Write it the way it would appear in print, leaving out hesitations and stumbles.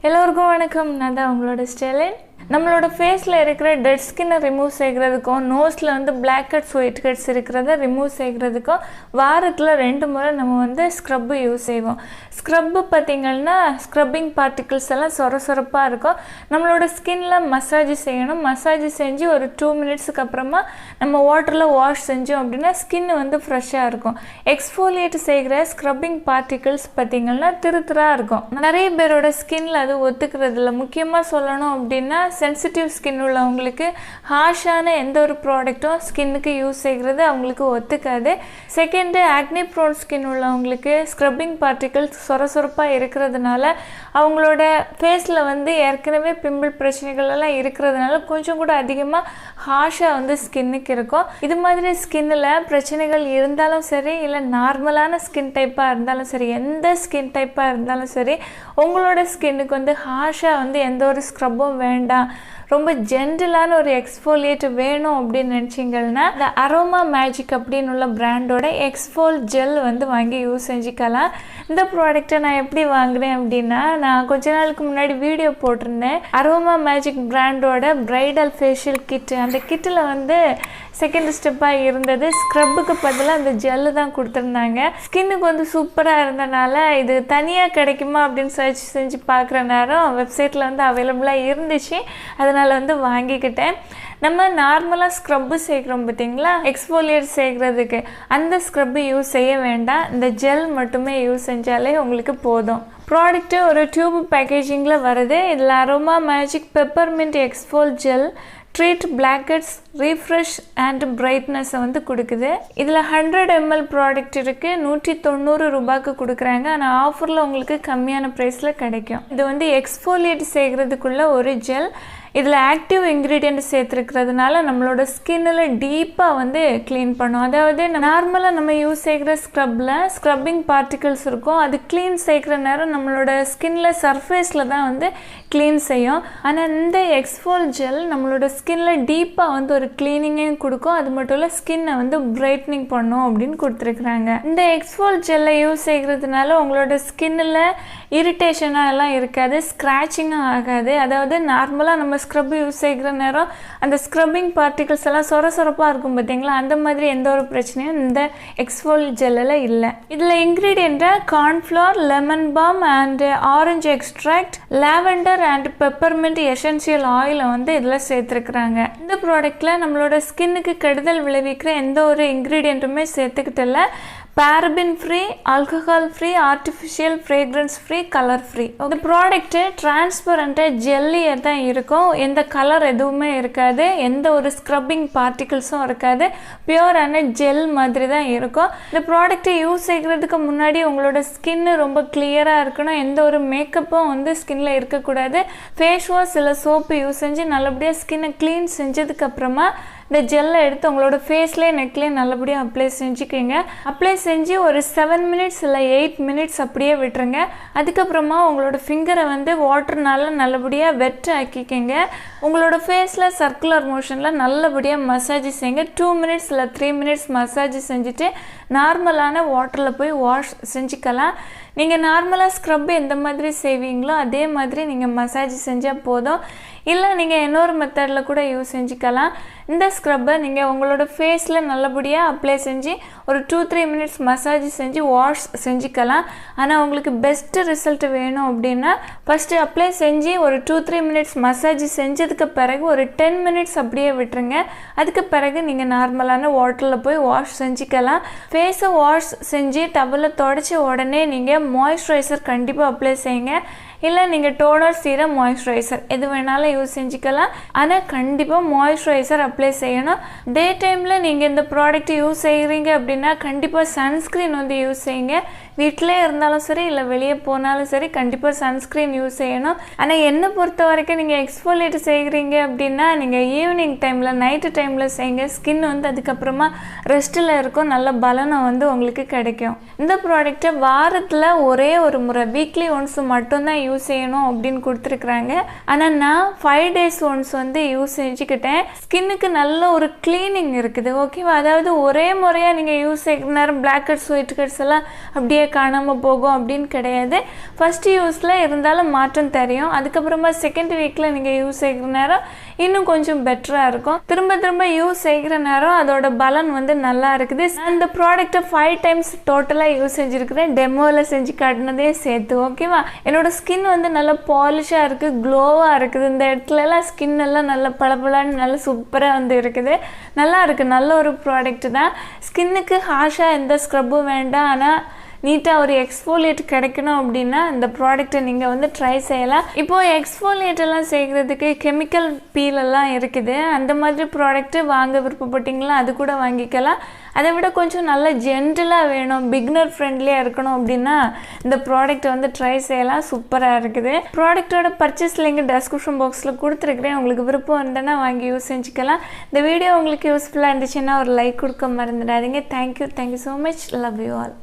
எல்லோருக்கும் வணக்கம். நான் தான் உங்களோட ஸ்டெலின். நம்மளோட ஃபேஸில் இருக்கிற டெட் ஸ்கின்னை ரிமூவ் செய்கிறதுக்கும் நோஸில் வந்து Blackheads Whiteheads இருக்கிறத ரிமூவ் செய்கிறதுக்கும் வாரத்தில் 2 முறை நம்ம ஸ்க்ரப்பு யூஸ் செய்வோம். ஸ்க்ரப்பு பார்த்திங்கன்னா ஸ்க்ரப்பிங் பார்ட்டிகிள்ஸ் எல்லாம் சொரப்பாக இருக்கும். நம்மளோட ஸ்கின்னில் மசாஜ் செய்யணும். மசாஜ் செஞ்சு ஒரு 2 மினிட்ஸுக்கு அப்புறமா நம்ம வாட்டரில் வாஷ் செஞ்சோம் அப்படின்னா ஸ்கின் ஃப்ரெஷ்ஷாக இருக்கும். எக்ஸ்ஃபோலியேட் செய்கிற ஸ்க்ரப்பிங் பார்ட்டிகிள்ஸ் பார்த்திங்கன்னா திருத்திராக இருக்கும். நிறைய பேரோட ஸ்கின்னில் அது ஒத்துக்கிறதில்ல. முக்கியமாக சொல்லணும் அப்படின்னா சென்சிட்டிவ் ஸ்கின் உள்ளவங்களுக்கு ஹார்ஷான எந்த ஒரு ப்ராடக்ட்டும் ஸ்கின்னுக்கு யூஸ் செய்கிறது அவங்களுக்கு ஒத்துக்காது. செகண்டு, ஆக்னி ப்ரோன் ஸ்கின் உள்ளவங்களுக்கு ஸ்க்ரப்பிங் பார்ட்டிகிள்ஸ் சொரப்பாக இருக்கிறதுனால அவங்களோட ஃபேஸில் ஏற்கனவே பிம்பிள் பிரச்சனைகள் எல்லாம் இருக்கிறதுனால கொஞ்சம் கூட அதிகமாக ஹார்ஷாக ஸ்கின்னுக்கு இருக்கும். இது மாதிரி ஸ்கின்னில் பிரச்சனைகள் இருந்தாலும் சரி, இல்லை நார்மலான ஸ்கின் டைப்பாக இருந்தாலும் சரி, எந்த ஸ்கின் டைப்பாக இருந்தாலும் சரி, உங்களோட ஸ்கின்னுக்கு ஹார்ஷாக எந்த ஒரு ஸ்க்ரப்பும் வேண்டாம், ரொம்ப ஜென்டிலான ஒரு எக்ஸ்ஃபோலியேட் வேணும் அப்படின்னு நினச்சிங்கன்னா இந்த அரோமா மேஜிக் அப்படின்னு உள்ள பிராண்டோட எக்ஸ்ஃபோல் ஜெல் வாங்கி யூஸ் செஞ்சுக்கலாம். இந்த ப்ராடக்டை நான் எப்படி வாங்கினேன் அப்படின்னா, நான் கொஞ்ச நாளுக்கு முன்னாடி வீடியோ போட்டிருந்தேன். அரோமா மேஜிக் பிராண்டோட பிரைடல் ஃபேஷியல் கிட். அந்த கிட்டில் செகண்ட் ஸ்டெப்பாக இருந்தது ஸ்க்ரப்புக்கு பதிலாக அந்த ஜெல்லு தான் கொடுத்துருந்தாங்க. ஸ்கின்னுக்கு சூப்பராக இருந்தனால இது தனியாக கிடைக்குமா அப்படின்னு சர்ச் செஞ்சு பார்க்குற நேரம் வெப்சைட்டில் அவைலபிளாக இருந்துச்சு. அதனால் வாங்கிக்கிட்டேன். நம்ம நார்மலாக ஸ்க்ரப்பு சேர்க்குறோம் பார்த்தீங்களா, எக்ஸ்ஃபோலியேட் சேர்க்குறதுக்கு, அந்த ஸ்க்ரப்பு யூஸ் செய்ய வேண்டாம். இந்த ஜெல் மட்டுமே யூஸ் செஞ்சாலே உங்களுக்கு போதும். ப்ராடக்ட்டு ஒரு டியூப் பேக்கேஜிங்கில் வருது. இதில் aroma magic peppermint exfol gel treat blackheads refresh and பிரைட்னஸை கொடுக்குது. இதில் 100 ml ப்ராடக்ட் இருக்குது. 190 ரூபாய்க்கு கொடுக்குறாங்க. ஆனால் ஆஃபரில் உங்களுக்கு கம்மியான ப்ரைஸில் கிடைக்கும். இது எக்ஸ்ஃபோலியேட் செய்கிறதுக்குள்ள ஒரு ஜெல். இதில் ஆக்டிவ் இன்க்ரீடியன்ட் சேர்த்துருக்கிறதுனால நம்மளோட ஸ்கின்னில் டீப்பாக க்ளீன் பண்ணும். அதாவது நார்மலாக நம்ம யூஸ் செய்கிற ஸ்க்ரப்பில் ஸ்க்ரப்பிங் பார்ட்டிகிள்ஸ் இருக்கும். அது க்ளீன் செய்கிற நேரம் நம்மளோட ஸ்கின்னில் சர்ஃபேஸில் தான் க்ளீன் செய்யும். ஆனால் இந்த எக்ஸ்ஃபோல் ஜெல் நம்மளோட ஸ்கின்னில் டீப்பாக ஒரு க்ளீனிங்கையும் கொடுக்கும். அது மட்டும் இல்லை ஸ்கின்னை பிரைட்னிங் பண்ணும் அப்படின்னு கொடுத்துருக்குறாங்க. இந்த எக்ஸ்ஃபோல் ஜெல்லை யூஸ் செய்கிறதுனால உங்களோட ஸ்கின்னில் இரிட்டேஷனாக எல்லாம் இருக்காது, ஸ்க்ராச்சிங்கும் ஆகாது. அதாவது நார்மலாக நம்ம ஸ்க்ரப் யூஸ் செய்கிற நேரம் அந்த ஸ்க்ரப்பிங் பார்ட்டிகிள்ஸ் எல்லாம் சொரப்பாக இருக்கும் பார்த்தீங்களா, அந்த மாதிரி எந்த ஒரு பிரச்சனையும் இந்த எக்ஸ்ஃபோல் ஜெல்லில் இல்லை. இதில் இன்க்ரீடியண்ட்டை cornflower, lemon balm and orange extract, lavender and peppermint essential ஆயிலை இதில் சேர்த்துருக்குறாங்க. இந்த ப்ராடக்டில் நம்மளோட ஸ்கின்னுக்கு கெடுதல் விளைவிக்கிற எந்த ஒரு இன்க்ரீடியண்ட்டுமே சேர்த்துக்கிட்டல. Paraben free, alcohol free, artificial fragrance free, colour free. இந்த ப்ராடக்ட்டு டிரான்ஸ்பரண்ட்டாக ஜெல்லியாக தான் இருக்கும். எந்த கலர் எதுவுமே இருக்காது, எந்த ஒரு ஸ்க்ரப்பிங் பார்ட்டிகிள்ஸும் இருக்காது. பியூரான ஜெல் மாதிரி தான் இருக்கும். இந்த ப்ராடக்ட்டை யூஸ் செய்கிறதுக்கு முன்னாடி உங்களோட ஸ்கின்னு ரொம்ப கிளியராக இருக்கணும். எந்த ஒரு மேக்கப்பும் ஸ்கின்னில் இருக்கக்கூடாது. ஃபேஸ் வாஷ் இல்லை சோப்பு யூஸ் செஞ்சு நல்லபடியாக ஸ்கின்னை க்ளீன் செஞ்சதுக்கப்புறமா இந்த ஜெல்லை எடுத்து உங்களோட ஃபேஸ்லேயே நெக்லேயே நல்லபடியாக அப்ளை செஞ்சுக்கிங்க. அப்ளை செஞ்சு ஒரு 7 மினிட்ஸ் இல்லை 8 மினிட்ஸ் அப்படியே விட்டுருங்க. அதுக்கப்புறமா உங்களோட ஃபிங்கரை வாட்டர்னால நல்லபடியாக வெட் ஆக்கிக்கிங்க. உங்களோட ஃபேஸில் சர்க்குலர் மோஷனில் நல்லபடியாக மசாஜ் செய்யுங்க. 2 மினிட்ஸ் இல்லை 3 மினிட்ஸ் மசாஜ் செஞ்சுட்டு நார்மலான வாட்டரில் போய் வாஷ் செஞ்சுக்கலாம். நீங்கள் நார்மலாக ஸ்க்ரப் எந்த மாதிரி செய்வீங்களோ அதே மாதிரி நீங்கள் மசாஜ் செஞ்சால் போதும். இல்லை நீங்கள் இன்னொரு மெத்தடில் கூட யூஸ் செஞ்சுக்கலாம். இந்த ஸ்க்ரப்பை நீங்கள் உங்களோட ஃபேஸில் நல்லபடியாக அப்ளை செஞ்சு ஒரு 2-3 மினிட்ஸ் மசாஜ் செஞ்சு வாஷ் செஞ்சுக்கலாம். ஆனால் உங்களுக்கு பெஸ்ட்டு ரிசல்ட் வேணும் அப்படின்னா ஃபஸ்ட்டு அப்ளை செஞ்சு ஒரு 2-3 மினிட்ஸ் மசாஜ் செஞ்சதுக்கு பிறகு ஒரு 10 மினிட்ஸ் அப்படியே விட்டுருங்க. அதுக்கு பிறகு நீங்கள் நார்மலான வாட்டரில் போய் வாஷ் செஞ்சுக்கலாம். ஃபேஸை வாஷ் செஞ்சு டவலில் தொடச்சி உடனே நீங்கள் மாய்ஸ்சரைசர் கண்டிப்பாக அப்ளை செய்யுங்க. இல்லை நீங்கள் டோனர், சீரம், மாய்ஸ்சரைசர் எது வேணாலும் யூஸ் செஞ்சுக்கலாம். ஆனால் கண்டிப்பாக மாய்ஸ்சரைசர் அப்ளை செய்யணும். டே டைமில் நீங்கள் இந்த ப்ராடக்ட் யூஸ் செய்கிறீங்க அப்படின்னா கண்டிப்பாக சன்ஸ்க்ரீன் யூஸ் செய்யுங்க. வீட்டிலே இருந்தாலும் சரி இல்லை வெளியே போனாலும் சரி கண்டிப்பாக சன்ஸ்க்ரீன் யூஸ் செய்யணும். ஆனால் என்னை பொறுத்த வரைக்கும் நீங்கள் எக்ஸ்ஃபோலியேட் செய்கிறீங்க அப்படின்னா நீங்கள் ஈவினிங் டைமில், நைட்டு டைமில் செய்யுங்க. ஸ்கின் அதுக்கப்புறமா ரெஸ்ட்டில் இருக்கும், நல்ல பலனம் உங்களுக்கு கிடைக்கும். இந்த ப்ராடக்டை வாரத்தில் ஒரே ஒரு முறை, வீக்லி ஒன்ஸ் மட்டும்தான் யூஸ் செய்யணும் அப்படின்னு கொடுத்துருக்குறாங்க. ஆனால் நான் 5 days ஒன்ஸ் யூஸ் செஞ்சுக்கிட்டேன். ஸ்கின்னுக்கு நல்ல ஒரு க்ளீனிங் இருக்குது. ஓகேவா? அதாவது ஒரே முறையாக நீங்கள் யூஸ் செய்கிற நேரம் Blackheads Whiteheads எல்லாம் அப்படியே காணாமல் போகும் அப்படின்னு கிடையாது. ஃபஸ்ட்டு யூஸில் இருந்தாலும் மாற்றம் தெரியும். அதுக்கப்புறமா செகண்ட் வீக்கில் நீங்கள் யூஸ் செய்கிற நேரம் இன்னும் கொஞ்சம் பெட்டராக இருக்கும். திரும்ப திரும்ப யூஸ் செய்கிற நேரம் அதோட பலன் வந்து நல்லா இருக்குது. அந்த ப்ராடக்ட்டை 5 டைம்ஸ் டோட்டலாக யூஸ் செஞ்சுருக்கிறேன், டெமோவில் செஞ்சு காட்டினதே சேர்த்து. ஓகேவா? என்னோடய ஸ்கின் வந்து நல்லா பாலிஷாக இருக்குது, க்ளோவாக இருக்குது. இந்த இடத்துலலாம் ஸ்கின் எல்லாம் நல்லா பளபளன்னு நல்லா சூப்பராக வந்து இருக்குது. நல்லா இருக்குது. நல்ல ஒரு ப்ராடக்ட் தான். ஸ்கின்னுக்கு ஹார்ஷாக எந்த ஸ்க்ரப்பும் வேண்டாம். ஆனால் நீட்டாக ஒரு எக்ஸ்ஃபோலியேட் கிடைக்கணும் அப்படின்னா இந்த ப்ராடக்ட்டை நீங்கள் வந்து ட்ரை செய்யலாம். இப்போது எக்ஸ்ஃபோலியேட்டெல்லாம் செய்கிறதுக்கு கெமிக்கல் பீலெல்லாம் இருக்குது. அந்த மாதிரி ப்ராடக்ட்டு வாங்க விருப்பப்பட்டீங்களா அது கூட வாங்கிக்கலாம். அதை விட கொஞ்சம் நல்ல ஜென்டிலாக வேணும், பிகினர் ஃப்ரெண்ட்லியாக இருக்கணும் அப்படின்னா இந்த ப்ராடக்ட்டை வந்து ட்ரை செய்யலாம். சூப்பராக இருக்குது. ப்ராடக்ட்டோட பர்ச்சேஸ் லிங்க் டெஸ்கிரிப்ஷன் பாக்ஸில் கொடுத்துருக்குறேன். உங்களுக்கு விருப்பம் இருந்தேன்னா வாங்கி யூஸ் செஞ்சுக்கலாம். இந்த வீடியோ உங்களுக்கு யூஸ்ஃபுல்லாக இருந்துச்சுன்னா ஒரு லைக் கொடுக்க மறந்துடாதீங்க. Thank you so much. Love you all.